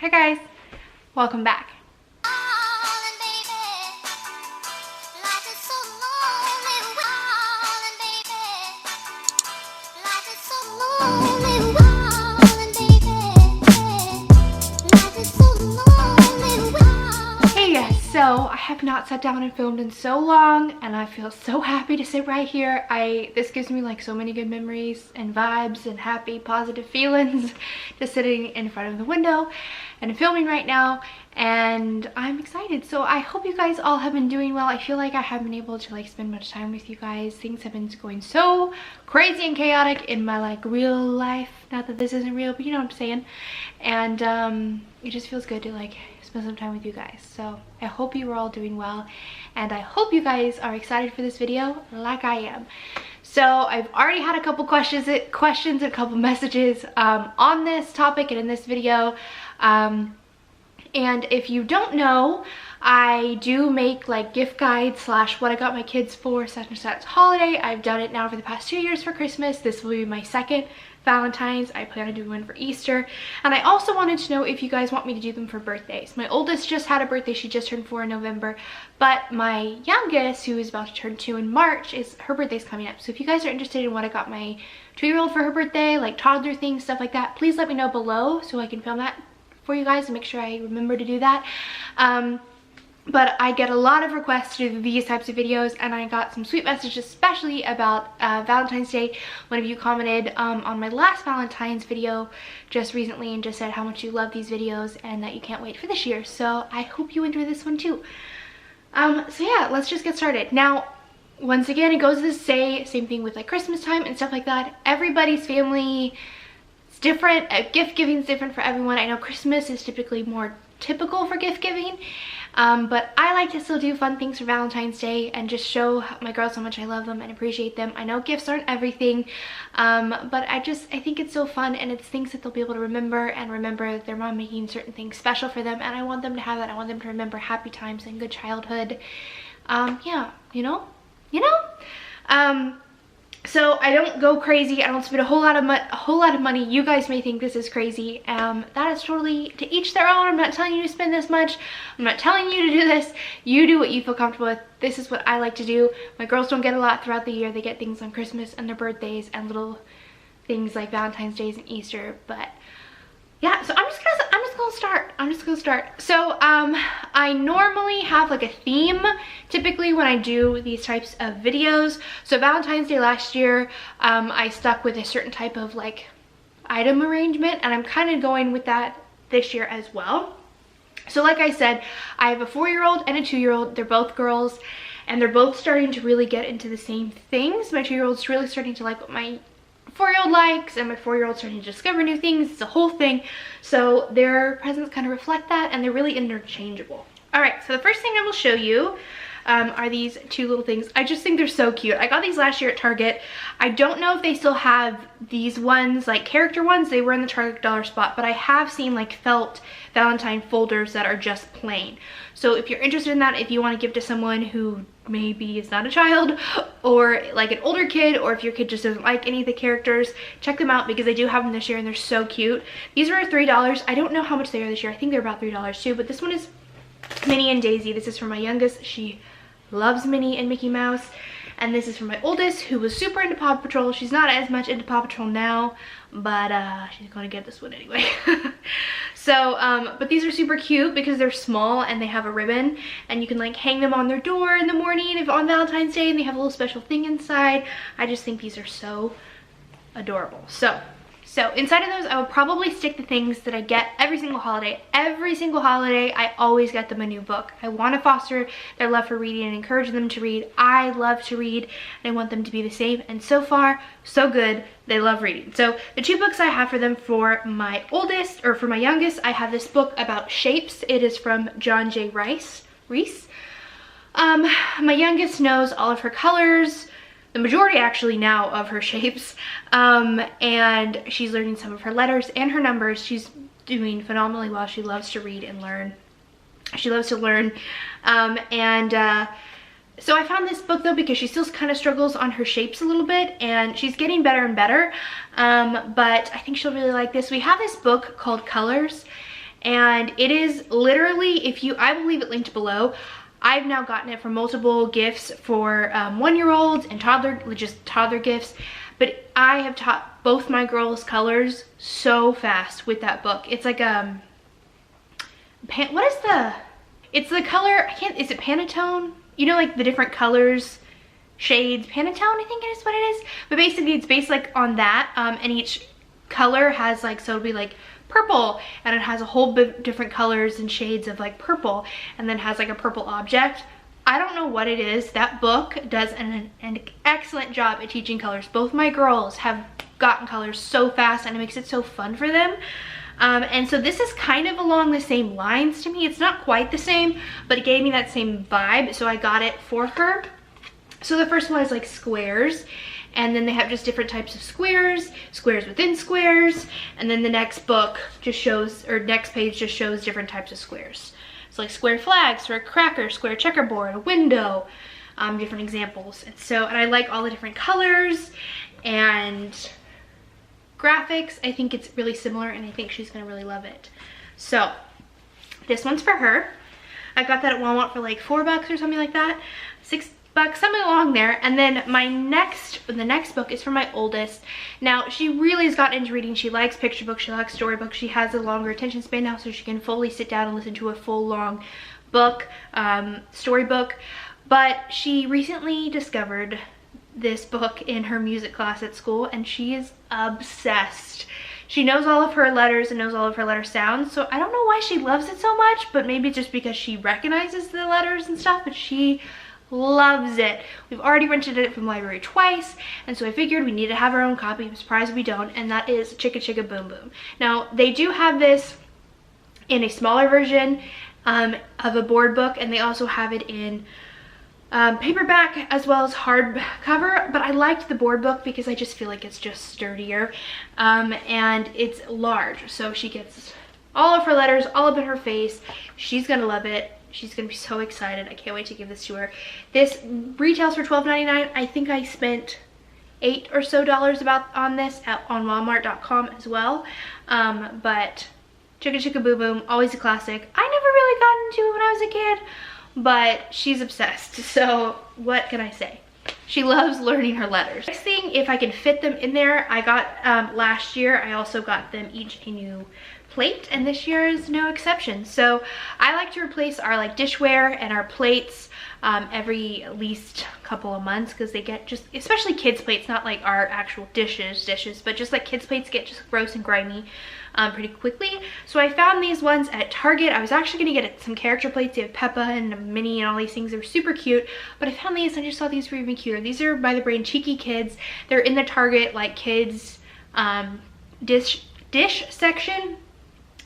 Hey guys, welcome back. So I have not sat down and filmed in so long, and I feel so happy to sit right here. This gives me like so many good memories and vibes and happy positive feelings just sitting in front of the window and filming right now, and I'm excited. So I hope you guys all have been doing well. I feel like I haven't been able to like spend much time with you guys. Things have been going so crazy and chaotic in my like real life. Not that this isn't real, but you know what I'm saying. And it just feels good to like spend some time with you guys. So I hope you are all doing well, and I hope you guys are excited for this video like I am. So I've already had a couple questions, a couple messages on this topic and in this video. And if you don't know, I do make like gift guides slash what I got my kids for such and such holiday. I've done it now for the past 2 years for Christmas. This will be my second Valentine's. I plan on doing one for Easter, and I also wanted to know if you guys want me to do them for birthdays. My oldest just had a birthday. She just turned 4 in November, but my youngest, who is about to turn 2 in March, her birthday's coming up. So if you guys are interested in what I got my 2-year-old for her birthday, like toddler things, stuff like that, please let me know below so I can film that for you guys and make sure I remember to do that. But I get a lot of requests to do these types of videos, and I got some sweet messages, especially about Valentine's Day. One of you commented on my last Valentine's video just recently and just said how much you love these videos and that you can't wait for this year. So I hope you enjoy this one too. So yeah, let's just get started. Now, once again, it goes to say same thing with like Christmas time and stuff like that. Everybody's family is different. Gift giving is different for everyone. I know Christmas is typically more typical for gift giving. But I like to still do fun things for Valentine's Day and just show my girls how much I love them and appreciate them. I know gifts aren't everything, but I think it's so fun, and it's things that they'll be able to remember and remember their mom making certain things special for them, and I want them to have that. I want them to remember happy times and good childhood. Yeah, you know? So I don't go crazy. I don't spend a whole lot of money. You guys may think this is crazy. That is totally to each their own. I'm not telling you to spend this much. I'm not telling you to do this. You do what you feel comfortable with. This is what I like to do. My girls don't get a lot throughout the year. They get things on Christmas and their birthdays and little things like Valentine's Days and Easter. But yeah, so I'm just gonna start. So I normally have like a theme typically when I do these types of videos. So Valentine's Day last year, I stuck with a certain type of like item arrangement, and I'm kind of going with that this year as well. So like I said, I have a 4-year-old and a 2-year-old. They're both girls, and they're both starting to really get into the same things. My 2-year-old's really starting to like what my 4-year-old likes, and my 4-year-old starting to discover new things. It's a whole thing. So their presents kind of reflect that, and they're really interchangeable. All right, so the first thing I will show you are these 2 little things. I just think they're so cute. I got these last year at Target. I don't know if they still have these ones, like character ones. They were in the Target dollar spot, but I have seen like felt Valentine folders that are just plain. So if you're interested in that, if you want to give to someone who maybe is not a child, or like an older kid, or if your kid just doesn't like any of the characters, check them out because they do have them this year and they're so cute. These were $3. I don't know how much they are this year. I think they're about $3 too, but this one is Minnie and Daisy. This is for my youngest. She loves Minnie and Mickey Mouse. And this is for my oldest, who was super into Paw Patrol. She's not as much into Paw Patrol now, but she's gonna get this one anyway. So, but these are super cute because they're small and they have a ribbon, and you can like hang them on their door in the morning if on Valentine's Day, and they have a little special thing inside. I just think these are so adorable. So inside of those, I would probably stick the things that I get every single holiday. Every single holiday, I always get them a new book. I want to foster their love for reading and encourage them to read. I love to read, and I want them to be the same. And so far, so good. They love reading. So the 2 books I have for them, for my oldest, or for my youngest, I have this book about shapes. It is from John J. Reese. My youngest knows all of her colors, the majority actually now of her shapes, and she's learning some of her letters and her numbers. She's doing phenomenally well. She loves to read and learn. She loves to learn, so I found this book though because she still kind of struggles on her shapes a little bit, and she's getting better and better, but I think she'll really like this. We have this book called Colors, And it is literally, I will leave it linked below. I've now gotten it for multiple gifts for 1-year-olds and just toddler gifts. But I have taught both my girls colors so fast with that book. It's like it's the color, is it Pantone? You know, like the different colors, shades, Pantone I think is what it is. But basically it's based like on that, and each color has like, so it'll be like purple, and it has a whole bit different colors and shades of like purple, and then has like a purple object. I don't know what it is. That book does an excellent job at teaching colors. Both my girls have gotten colors so fast, and it makes it so fun for them. And so this is kind of along the same lines to me. It's not quite the same, but it gave me that same vibe, so I got it for her. So the first one is like squares, and then they have just different types of squares, squares within squares, and then the next book just shows, or next page just shows different types of squares. So like square flags for a cracker, square checkerboard, a window, different examples. And I like all the different colors and graphics. I think it's really similar, and I think she's gonna really love it. So this one's for her. I got that at Walmart for like $4 or something like that. $6, something along there. And then the next book is for my oldest. Now she really has gotten into reading. She likes picture books, she likes storybooks. She has a longer attention span now, so she can fully sit down and listen to a full long book, storybook. But she recently discovered this book in her music class at school, and she is obsessed. She knows all of her letters and knows all of her letter sounds, so I don't know why she loves it so much, but maybe just because she recognizes the letters and stuff, but she loves it. We've already rented it from the library twice, and so I figured we need to have our own copy. I'm surprised we don't, and that is Chicka Chicka Boom Boom. Now, they do have this in a smaller version of a board book, and they also have it in paperback as well as hardcover, but I liked the board book because I just feel like it's just sturdier, and it's large, so she gets all of her letters all up in her face. She's gonna love it. She's gonna be so excited. I can't wait to give this to her. This retails for $12.99. I think I spent $8 or so on this on Walmart.com as well. But Chicka Chicka Boom Boom, always a classic. I never really got into it when I was a kid, but she's obsessed, so what can I say? She loves learning her letters. Next thing, if I can fit them in there, I got last year, I also got them each a new plate, and this year is no exception. So I like to replace our like dishware and our plates every at least couple of months, because they get just, especially kids plates, not like our actual dishes, but just like kids plates get just gross and grimy pretty quickly. So I found these ones at Target. I was actually gonna get some character plates. They have Peppa and Minnie and all these things. They were super cute, but I found these and I just thought these were even cuter. These are by the brand Cheeky Kids. They're in the Target like kids dish section.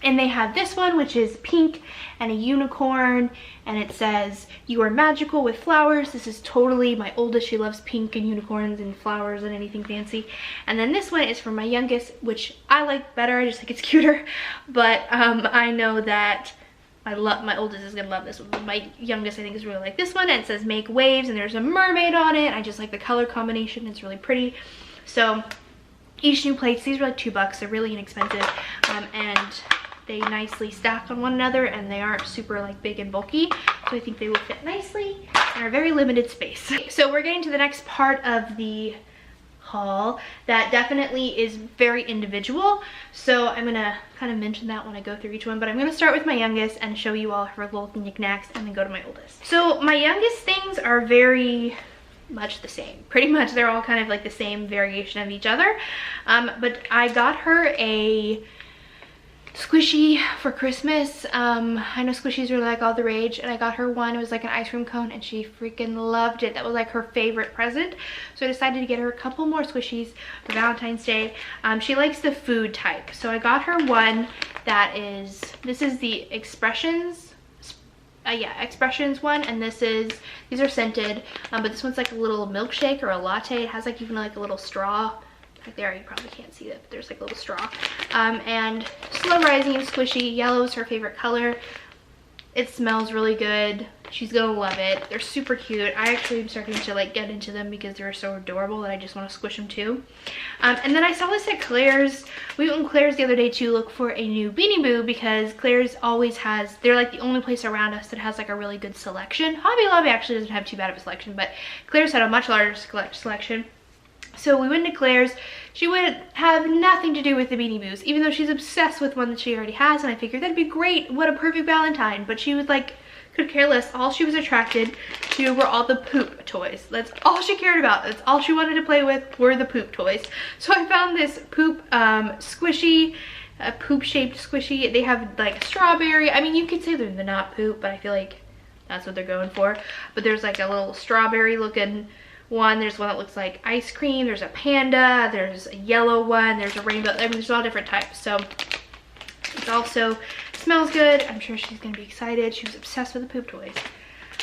And they have this one, which is pink and a unicorn, and it says, "You are magical with flowers." This is totally my oldest. She loves pink and unicorns and flowers and anything fancy. And then this one is for my youngest, which I like better. I just think it's cuter. But I know that my oldest is gonna love this one. But my youngest, I think, is really like this one. And it says "Make Waves," and there's a mermaid on it. I just like the color combination. It's really pretty. So each new plates, these are like $2. They're really inexpensive. And they nicely stack on one another, and they aren't super like big and bulky, so I think they will fit nicely in our very limited space. So we're getting to the next part of the haul that definitely is very individual, so I'm gonna kind of mention that when I go through each one, but I'm gonna start with my youngest and show you all her little knickknacks, and then go to my oldest. So my youngest things are very much the same. Pretty much they're all kind of like the same variation of each other, but I got her a squishy for Christmas. I know squishies are like all the rage, and I got her one. It was like an ice cream cone, and she freaking loved it. That was like her favorite present, so I decided to get her a couple more squishies for Valentine's Day. She likes the food type, so I got her one that is, this is the Expressions, Expressions one, and these are scented, but this one's like a little milkshake or a latte. It has like even like a little straw right there. You probably can't see that, but there's like a little straw. And slow rising, squishy. Yellow is her favorite color. It smells really good. She's gonna love it. They're super cute. I actually am starting to like get into them because they're so adorable that I just want to squish them too. And then I saw this at Claire's. We went to Claire's the other day to look for a new Beanie Boo because Claire's always has, they're like the only place around us that has like a really good selection. Hobby Lobby actually doesn't have too bad of a selection, but Claire's had a much larger selection. So we went to Claire's. She would have nothing to do with the Beanie Boos, even though she's obsessed with one that she already has, and I figured that'd be great. What a perfect Valentine. But she was like, could care less. All she was attracted to were all the poop toys. That's all she cared about. That's all she wanted to play with were the poop toys. So I found this poop squishy, a poop shaped squishy. They have like strawberry. I mean, you could say they're not poop, but I feel like that's what they're going for. But there's like a little strawberry looking one. There's one that looks like ice cream. There's a panda. There's a yellow one. There's a rainbow. I mean, there's all different types. So it's also smells good. I'm sure she's gonna be excited. She was obsessed with the poop toys.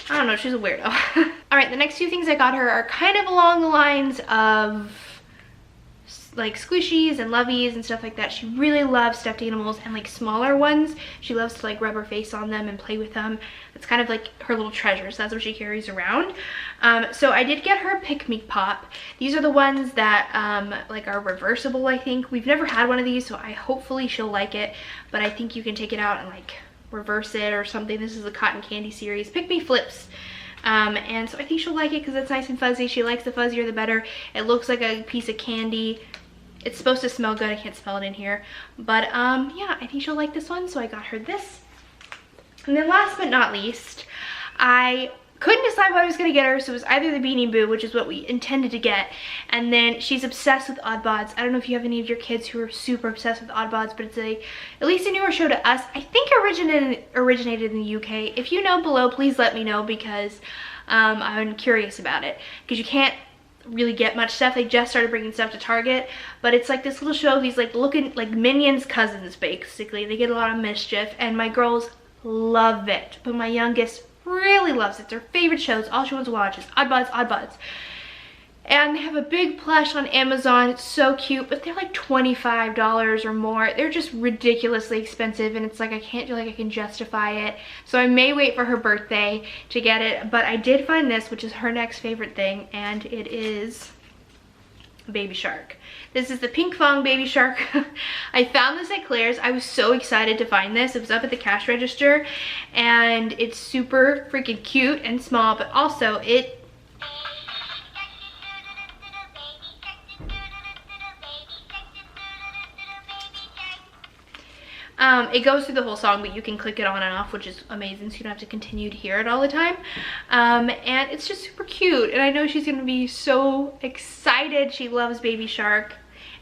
I don't know, she's a weirdo. All right, the next two things I got her are kind of along the lines of like squishies and loveys and stuff like that. She really loves stuffed animals and like smaller ones. She loves to like rub her face on them and play with them. It's kind of like her little treasures. That's what she carries around. So I did get her a Pick Me Pop. These are the ones that like are reversible, I think. We've never had one of these, so hopefully she'll like it. But I think you can take it out and like reverse it or something. This is a cotton candy series. Pick Me Flips. And so I think she'll like it because it's nice and fuzzy. She likes the fuzzier the better. It looks like a piece of candy. It's supposed to smell good. I can't smell it in here. But yeah, I think she'll like this one. So I got her this. And then last but not least, I couldn't decide what I was going to get her. So it was either the Beanie Boo, which is what we intended to get. And then she's obsessed with Oddbods. I don't know if you have any of your kids who are super obsessed with Oddbods, but it's at least a newer show to us. I think originated in the UK. If you know below, please let me know because I'm curious about it. Because you can't really get much stuff. They just started bringing stuff to Target, but it's like this little show. These like looking like Minions cousins, basically. They get a lot of mischief, and my girls love it, but my youngest really loves it. It's her favorite shows. All she wants to watch is Oddbods. And they have a big plush on Amazon. It's so cute, but they're like $25 or more. They're just ridiculously expensive, and it's like I can't feel like I can justify it. So I may wait for her birthday to get it, but I did find this, which is her next favorite thing, and it is a baby shark. This is the Pink Fong baby shark. I found this at Claire's. I was so excited to find this. It was up at the cash register, and it's super freaking cute and small, but also it goes through the whole song, but you can click it on and off, which is amazing, so you don't have to continue to hear it all the time. And it's just super cute, and I know she's gonna be so excited. She loves Baby Shark,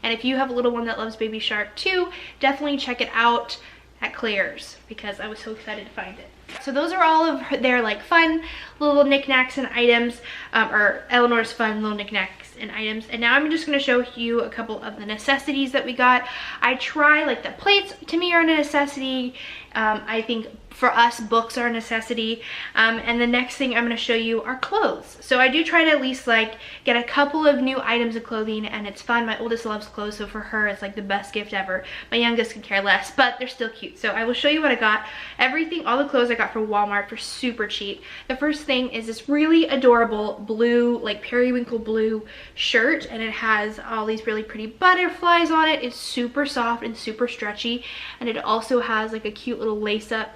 and if you have a little one that loves Baby Shark too, definitely check it out at Claire's because I was so excited to find it. So those are all of their like fun little knickknacks and items, or Eleanor's fun little knickknacks and items. And now I'm just going to show you a couple of the necessities that we got. I try, like the plates to me are a necessity. I think for us, books are a necessity. And the next thing I'm going to show you are clothes. So I do try to at least like get a couple of new items of clothing, and it's fun. My oldest loves clothes, so for her it's like the best gift ever. My youngest can care less, but they're still cute. So I will show you what I got. Everything, all the clothes I got from Walmart for super cheap. The first thing is this really adorable blue, like periwinkle blue shirt, and it has all these really pretty butterflies on it. It's super soft and super stretchy, and it also has like a cute little lace up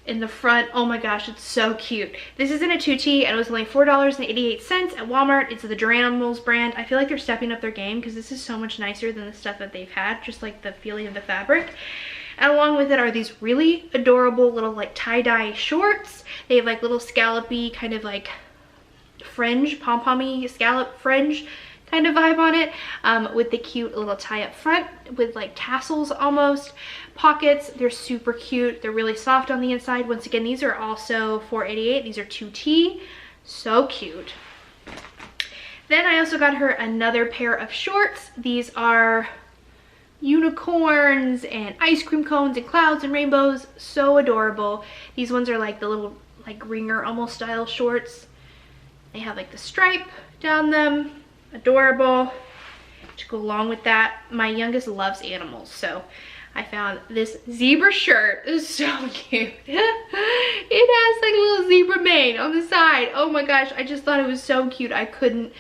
in the front. Oh my gosh, it's so cute. This is in a 2T, and it was only $4.88 at Walmart. It's the Duranimals brand. I feel like they're stepping up their game because this is so much nicer than the stuff that they've had, just like the feeling of the fabric. And along with it are these really adorable little like tie-dye shorts. They have like little scallopy kind of like fringe, pom-pommy scallop fringe kind of vibe on it, with the cute little tie up front with like tassels almost. Pockets, they're super cute. They're really soft on the inside. Once again, these are also $4.88. These are 2T. So cute. Then I also got her another pair of shorts. These are unicorns and ice cream cones and clouds and rainbows. So adorable. These ones are like the little like ringer almost style shorts. They have like the stripe down them. Adorable. To go along with that, my youngest loves animals, so I found this zebra shirt. It's so cute. It has like a little zebra mane on the side. Oh my gosh, I just thought it was so cute. I couldn't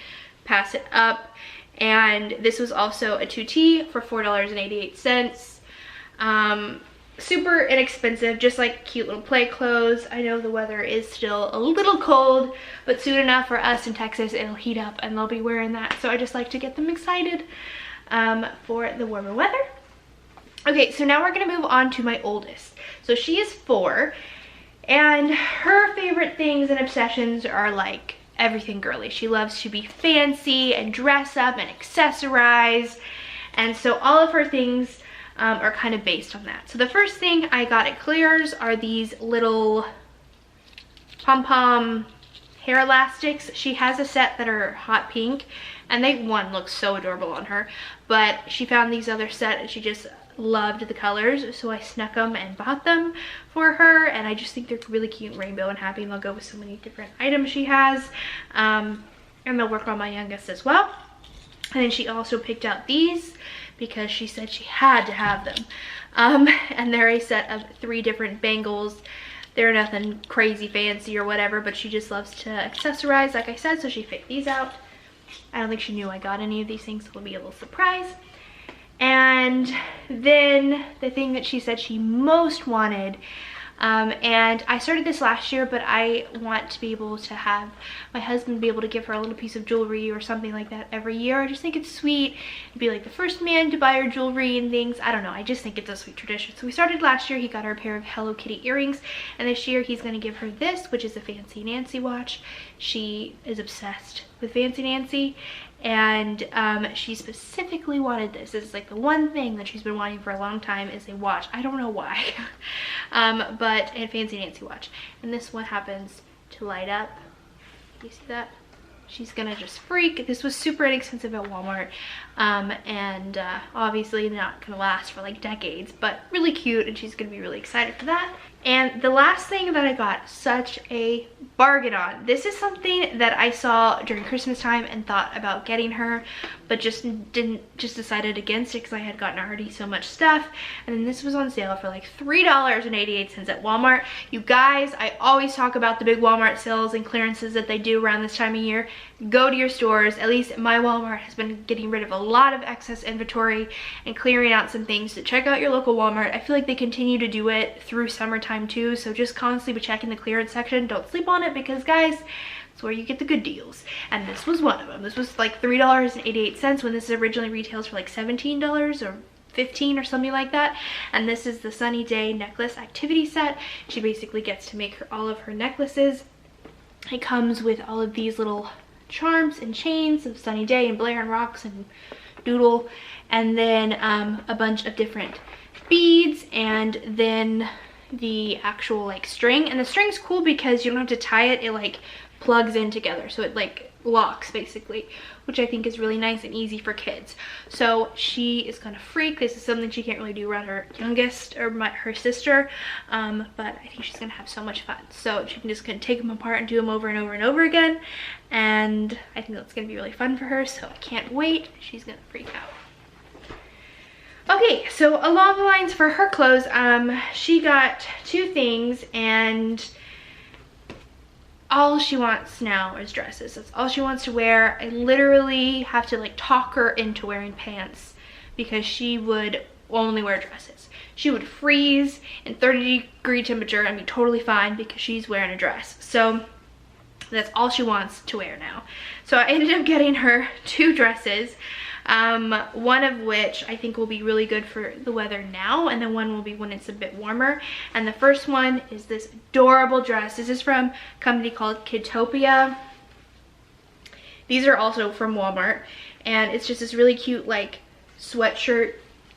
pass it up. And this was also a 2T for $4.88. Super inexpensive, just like cute little play clothes. I know the weather is still a little cold, but soon enough for us in Texas, it'll heat up and they'll be wearing that. So I just like to get them excited for the warmer weather. Okay, so now we're gonna move on to my oldest. So she is 4, and her favorite things and obsessions are like everything girly. She loves to be fancy and dress up and accessorize, and so all of her things are kind of based on that. So the first thing I got at Claire's are these little pom-pom hair elastics. She has a set that are hot pink, and they look so adorable on her, but she found these other set and she just loved the colors, so I snuck them and bought them for her, and I just think they're really cute, rainbow and happy, and they'll go with so many different items she has, and they'll work on my youngest as well. And then she also picked out these because she said she had to have them, and they're a set of 3 different bangles. They're nothing crazy fancy or whatever, but she just loves to accessorize, like I said, so she picked these out. I don't think she knew I got any of these things, so it'll be a little surprise. And then the thing that she said she most wanted, and I started this last year, but I want to be able to have my husband be able to give her a little piece of jewelry or something like that every year. I just think it's sweet to be like the first man to buy her jewelry and things. I don't know, I just think it's a sweet tradition. So we started last year. He got her a pair of Hello Kitty earrings, and this year he's going to give her this, which is a Fancy Nancy watch. She is obsessed with Fancy Nancy, and she specifically wanted this. This is like the one thing that she's been wanting for a long time, is a watch. I don't know why. But a Fancy Nancy watch, and this one happens to light up. You see that? She's gonna just freak. This was super inexpensive at Walmart, and obviously not gonna last for like decades, but really cute, and she's gonna be really excited for that. And the last thing that I got such a bargain on, this is something that I saw during Christmas time and thought about getting her, but just decided against it because I had gotten already so much stuff. And then this was on sale for like $3.88 at Walmart. You guys, I always talk about the big Walmart sales and clearances that they do around this time of year. Go to your stores. At least my Walmart has been getting rid of a lot of excess inventory and clearing out some things. So check out your local Walmart. I feel like they continue to do it through summertime too, so just constantly be checking the clearance section. Don't sleep on it, because guys, it's where you get the good deals, and this was one of them. This was like $3.88 when this originally retails for like $17 or $15 or something like that. And this is the Sunny Day necklace activity set. She basically gets to make all of her necklaces. It comes with all of these little charms and chains of Sunny Day and Blair and Rocks and Doodle, and then a bunch of different beads, and then the actual like string. And the string's cool because you don't have to tie it. It like plugs in together, so it like locks basically, which I think is really nice and easy for kids. So she is gonna freak. This is something she can't really do around her youngest or her sister, but I think she's gonna have so much fun. So she can just kind of take them apart and do them over and over and over again, and I think that's gonna be really fun for her, so I can't wait. She's gonna freak out. Okay, so along the lines for her clothes, she got 2 things, and all she wants now is dresses. That's all she wants to wear. I literally have to like talk her into wearing pants because she would only wear dresses. She would freeze in 30-degree temperature and be totally fine because she's wearing a dress. So that's all she wants to wear now. So I ended up getting her 2 dresses. One of which I think will be really good for the weather now, and then one will be when it's a bit warmer. And the first one is this adorable dress. This is from a company called Kidtopia. These are also from Walmart, and it's just this really cute like sweatshirt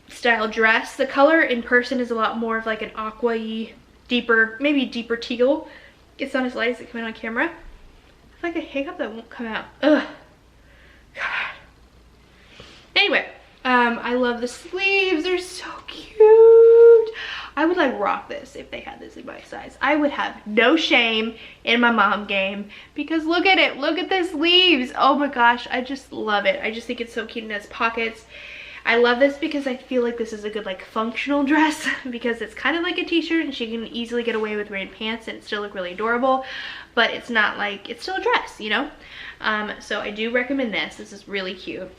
style dress. The color in person is a lot more of like an aqua-y, deeper, maybe deeper teal. It's not as light as it came out on camera. It's like a hiccup that won't come out. Ugh. God. Anyway, I love the sleeves. They're so cute. I would like rock this if they had this in my size. I would have no shame in my mom game, because look at it. Look at the sleeves. Oh my gosh, I just love it. I just think it's so cute, and it has pockets. I love this because I feel like this is a good like functional dress because it's kind of like a t-shirt and she can easily get away with wearing pants and still look really adorable, but it's not like, it's still a dress, you know? So I do recommend this. This is really cute.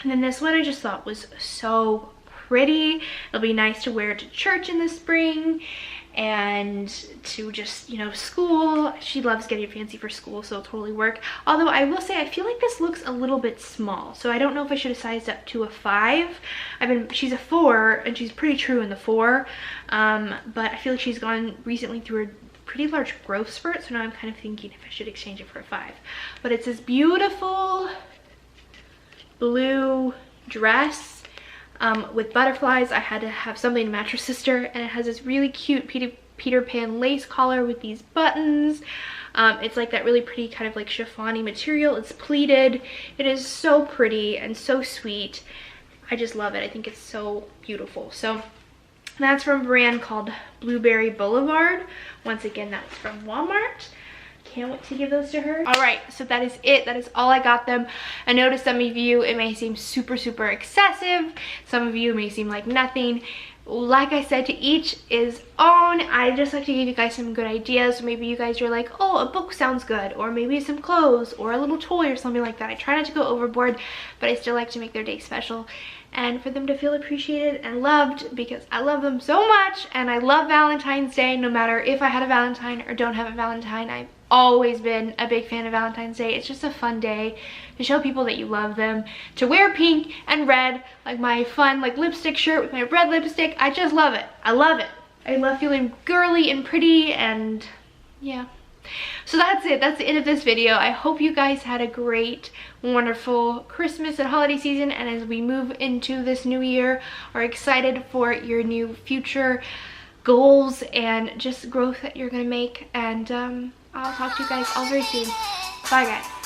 And then this one I just thought was so pretty. It'll be nice to wear to church in the spring and to just, you know, school. She loves getting fancy for school, so it'll totally work. Although I will say I feel like this looks a little bit small, so I don't know if I should have sized up to a 5. She's a 4 and she's pretty true in the 4, but I feel like she's gone recently through a pretty large growth spurt, so now I'm kind of thinking if I should exchange it for a 5. But it's this beautiful blue dress with butterflies. I had to have something to match her sister, and it has this really cute Peter Pan lace collar with these buttons. It's like that really pretty kind of like chiffon-y material. It's pleated. It is so pretty and so sweet. I just love it. I think it's so beautiful. So that's from a brand called Blueberry Boulevard. Once again, that was from Walmart. Can't wait to give those to her. All right, so that is it. That is all I got them. I know to some of you it may seem super excessive. Some of you may seem like nothing. Like I said, to each his own. I just like to give you guys some good ideas. Maybe you guys are like, oh, a book sounds good, or maybe some clothes or a little toy or something like that. I try not to go overboard, but I still like to make their day special and for them to feel appreciated and loved, because I love them so much. And I love Valentine's Day. No matter if I had a Valentine or don't have a Valentine, I've always been a big fan of Valentine's Day. It's just a fun day to show people that you love them, to wear pink and red, like my fun like lipstick shirt with my red lipstick. I just love it. I love it. I love feeling girly and pretty, and yeah. So that's it. That's the end of this video. I hope you guys had a great, wonderful Christmas and holiday season, and as we move into this new year, are excited for your new future goals and just growth that you're gonna make. And I'll talk to you guys all very soon. Bye guys.